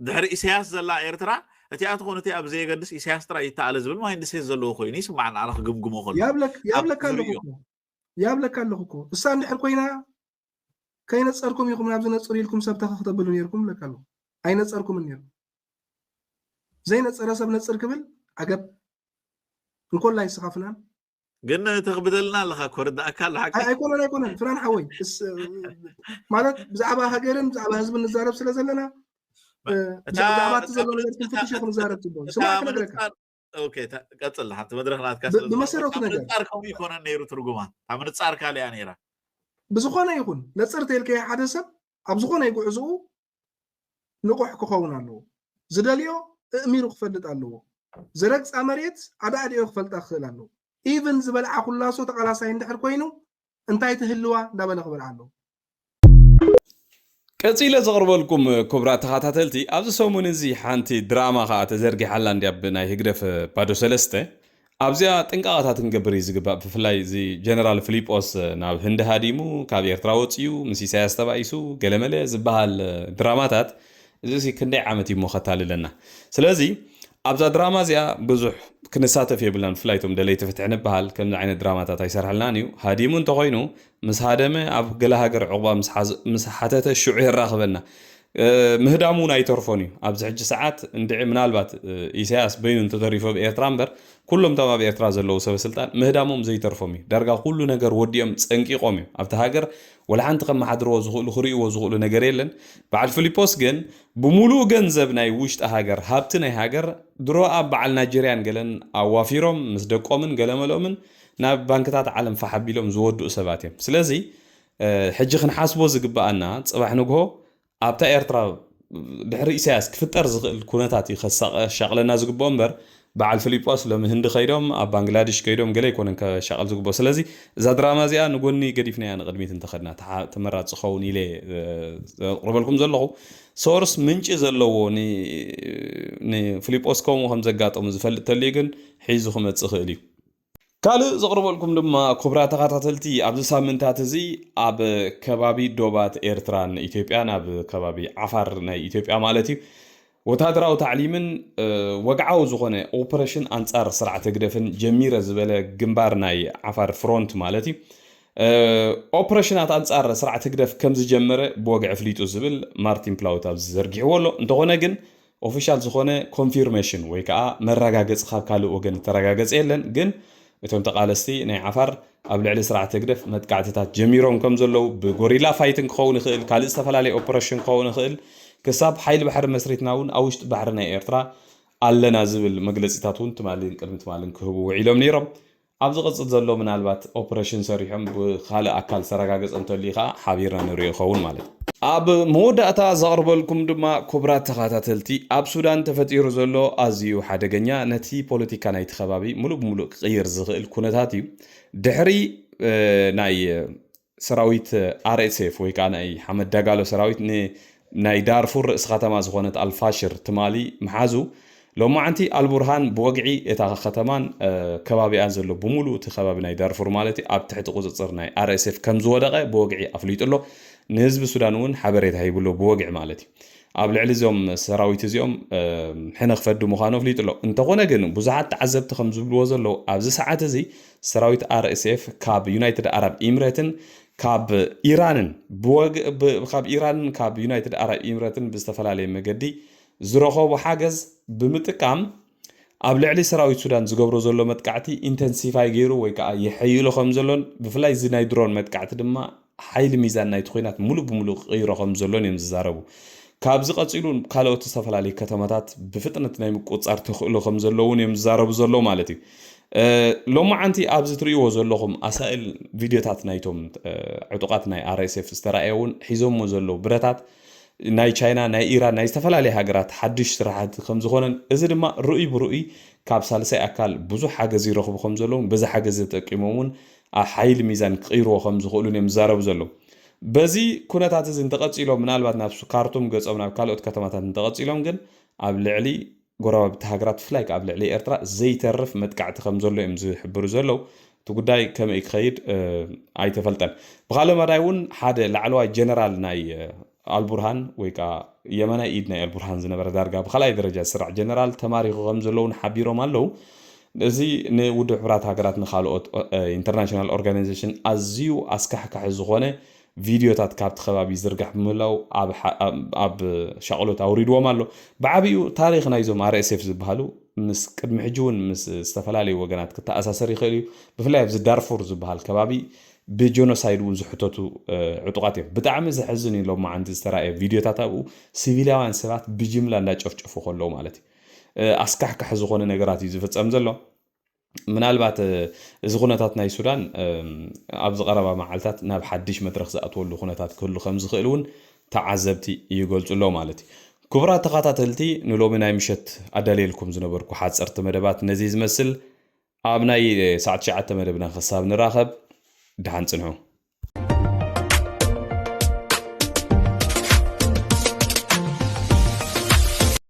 [SPEAKER 8] ድሕሪ ኢሳያስ ዘላ ኤርትራ እቲኣ ትኾነ እቲኣ ብዘይገድስ ኢሳያስ ጥራይ ይተኣለ ዝብል ማይንድሴት ዘለዎ ኮይኑ ይስማዓና ኣነ ክግምግሞ ከሎ
[SPEAKER 3] ያብለካ ኣለኹ እኮ እሳ እንድሕር ኮይና ከይነፀርኩም ይኹም ናብ ዝነፅሩ ኢልኩም ሰብ ተኸተብሉ ነይርኩም ለካሉ ኣይነፀርኩምን ነይሩ ዘይነፀረ ሰብ ነፅር ክብል ዓገብ እንኮላ ይስኻፍናን
[SPEAKER 8] ግን ተኽብደልና ኣለኻ ኮርዳእካ ኣለሓቂ
[SPEAKER 3] ኣይኮነን ፍናን ሓወይ ማለት ብዛዕባ ሃገርን ብዛዕባ ህዝቢ ንዛረብ ስለ ዘለና ብዛዕባ እቲ ዘሎ ነገር ክንፍትሽ ክንዛረብ ፅቡቅ ስማዕ ክነግረካ
[SPEAKER 8] ኦኬ ቀፅል ሓንቲ መድረክ ናትካ
[SPEAKER 3] ብመሰረቱ ነገር
[SPEAKER 8] ንፃር ከምኡ ይኮነን ነይሩ ትርጉማ ኣብ ንፃር ካልያ ነይራ
[SPEAKER 3] ብዝኾነ ይኹን ነፅር ተልከየ ሓደ ሰብ ኣብ ዝኾነ ይጉዕዝኡ ንቑሕ ክኸውን ኣለዎ ዝደልዮ እእሚሩ ክፈልጥ ኣለዎ ዝረግፃ መሬት ኣዳኣዲዮ ክፈልጣ ክኽእል ኣለዎ ኢቨን ዝበልዓ ኩላሶ ተቃላሳይ እንድሕር ኮይኑ እንታይ ትህልዋ እንዳበለ ክበልዓ ኣለዎ
[SPEAKER 2] ቀፂለ ዘቕርበልኩም ክቡራ ተኸታተልቲ ኣብዚ ሰሙን እዚ ሓንቲ ድራማ ከዓ ተዘርጊሓላ እንዲያብ ናይ ህግደፍ ባዶ ሰለስተ ኣብዚኣ ጥንቃቐታት ክንገብር እዩ ዝግባእ ብፍላይ እዚ ጀነራል ፊሊጶስ ናብ ህንዲ ሃዲሙ ካብ ኤርትራ ወፅዩ ምስ ኢሳያስ ተባኢሱ ገለመለ ዝበሃል ድራማታት እዚ ክንደይ ዓመት እዩ ሞኸታልለና ስለዚ ኣብዛ ድራማ እዚኣ ብዙሕ ክንሳተፍ የብልናን ብፍላይ ቶም ደለይቲ ፍትሕ ንበሃል ከምዚ ዓይነት ድራማታት ኣይሰርሐልናን እዩ ሃዲሙ እንተኮይኑ ምስ ሃደመ ኣብ ገለ ሃገር ዕቑባ ምስ ሓተተ ሽዑ ይራኸበና ምህዳሙ እውን ኣይተርፎን እዩ ኣብዚ ሕጂ ሰዓት እንድዒ ምናልባት ኢሳያስ በይኑ እንተተሪፎ ብኤርትራ እምበር ኩሎም ቶም ኣብ ኤርትራ ዘለዉ ሰበስልጣን ምህዳሞም ዘይተርፎም እዩ ዳርጋ ኩሉ ነገር ወዲኦም ፀንቂቆም እዩ ኣብቲ ሃገር ወላ ሓንቲ ከመሓድርዎ ዝኽእሉ ክርእይዎ ዝኽእሉ ነገር የለን በዓል ፊሊጶስ ግን ብሙሉእ ገንዘብ ናይ ውሽጢ ሃገር ሃብቲ ናይ ሃገር ድሮ ኣብ በዓል ናይጀርያን ገለን ኣዋፊሮም ምስ ደቆምን ገለመሎምን ናብ ባንክታት ዓለም ፋሓቢሎም ዝወድኡ ሰባት እዮም ስለዚ ሕጂ ክንሓስቦ ዝግባአና ፅባሕ ንግሆ ኣብታ ኤርትራ ድሕሪ ኢሳያስ ክፍጠር ዝኽእል ኩነታት እዩ ከሳቀሻቅለና ዝግብኦ እምበር بعل فيليبوس لما هند خيدهم أب بنغلاديش خيدهم قلي يكونن كشغل زوج بسلازي إذا دراما زي أنا نقولني قديفني أنا قدميت انتخدنا تمرات صخوني ليه ربلكم زلوا سورس منش زلوا ني فيليبوس كوم وهم زقات أو مزفل تليجن حيزهم تسخيلي كالو زغربوا لكم لما كبرات قاتلتي عبد السامنتات زي أب كبابي دوبات إيرتران إثيوبيا أب كبابي عفر نا إثيوبيا مالتي وتهدراو تعليمن وقعاو زغنة أوبريشن أنصار سرعة قدفن جميرة زبالة جنبار ناي عفر فرونت مالتي أوبريشنات أنصار سرعة قدف كم زجمرة بوقع فليتو زبل مارتين بلاوتا زرقي ولو انتغونا جن أوفيشال زغنة كونفيرميشن ويكا مرقاقز خاب كالو وغن ترقاقز إيلن جن بتون تقالستي ناي عفر قبل على سرعة قدف متقعتات جميرون كم زلو بغوريلا فايتن خون خيل كالي استفلالي أوبريشن خون خيل كساب حيل بحر مسريتناون أوشت بحرنا إيرترا علنا زبل مجلسيتاتون تمالين كلمة تمالين كهبو وعيلهم نيرم أبز قصد زلوا من البات أوبريشن سريهم بخالق أكل سرقاقز أنتوليخا حبيرنا نريه خون مالك أب مودة أتا زغرب لكم دما كبرات تخاتاتلتي أب سودان تفتير زلو أزيو حدقنيا نتي بوليتيكا نايت خبابي ملوك غير زغل كونتاتي دحري ناي سراويت RSF ويكا ناي حمد داقالو سراويت ناي دارفور اسخاتما زغونت الفاشر تمالي محازو لو ما عنتي البرهان بوقعي اتا ختمان كبابي انزلو بمولو تخبابي ناي دارفور مالتي اب تحت قصصر ناي RSF كم زودقه بوقعي افليطلو نهزب سودانون حبريت هيبلو بوقع مالتي اب لعل زيوم سراويت زيوم حنا خفدو مخانو فليطلو انت غونه جن بزحات تعذبت خم زبلو زلو ابز ساعات زي سراويت RSF كاب يونايتد عرب اميريتن كاب إيرانن كاب إيران كاب يونايتد عرب إماراتن باستفلالي مجدي زرخوا بحاجز بمتقام قبل علي سراويت السودان زجبرو زلوا متقعتي إنتنسيفاي غيرو ويكا يحيلو خمزلون بفلاي زناي درون متقعت دما حيل ميزان نايت خوينات ملو بملو غيرو خمزلون يمزاربو كاب زقصيلون قالو تستفلالي كتماتات بفطنت ناي مقصار تخلو خمزلون يمزاربو زلو مالتي لو ما عندي أبز تريو زلهم أسائل فيديوهات نايتهم عطوقات ناي RSF استرائيون حيزهم مزلو براتات ناي تشاينا ناي إيران ناي استفال عليه هاجرات حدش سرعات خمزخونن إذا ما رؤي برؤي كاب سالسي أكل بزو حاجة زي رخب خمزلون بزا حاجة زي تقيمون حيل ميزان قيرو خمزخولون يمزارو زلو بزي كنا تعتز انتقدت إلهم من البات نفسه كارتوم جز أو ناب كالوت كتمات انتقدت إلهم جن قبل علي قرابة بتهاجرات فلايك قبل عليه إرترا زي تعرف متقعد خمزلو إمزي حبرو زلو تقداي كم يخيد أي تفلتن بغالو مرايون حدا لعلوا جنرال ناي البرهان ويكا يمنا إيدنا البرهان زنبر دارجا بخلاي درجة سرع جنرال تماري خمزلون حبيرو مالو زي نود حبرات هاجرات نخالوت international organization أزيو أسكح كحزغونه فيديوهات كابت خبابي زرقح ملو أب شغلات أوريد ومالو بعبيو تاريخ نايزوم RSF زبهالو مس قدم حجون مس استفلالي وجنات كتا أساسري خليو بفلاي بز دارفور زبهال كبابي بجونوسايد وزحتوتو عطقاتي بتعمل زحزني لو ما عندي استرائي فيديوهات أو سيفيلاوان سبات بجملة لا تشوف خلو مالتي أسكح كحزغون نجارات يزفت أمزلو من البعض زغونتات ناي سودان أبز قرابة معلتات ناب حدش مدرخ زأطول لغونتات كل خمس خيلون تعذبتي يقولت له مالتي كبرات تقاطعتلتي نلو من مشت أدليلكم زنبركو حاد صرت مدبات نزيز مسل أبناي ساعة شعات مدبنا خصاب نراخب دهان صنعو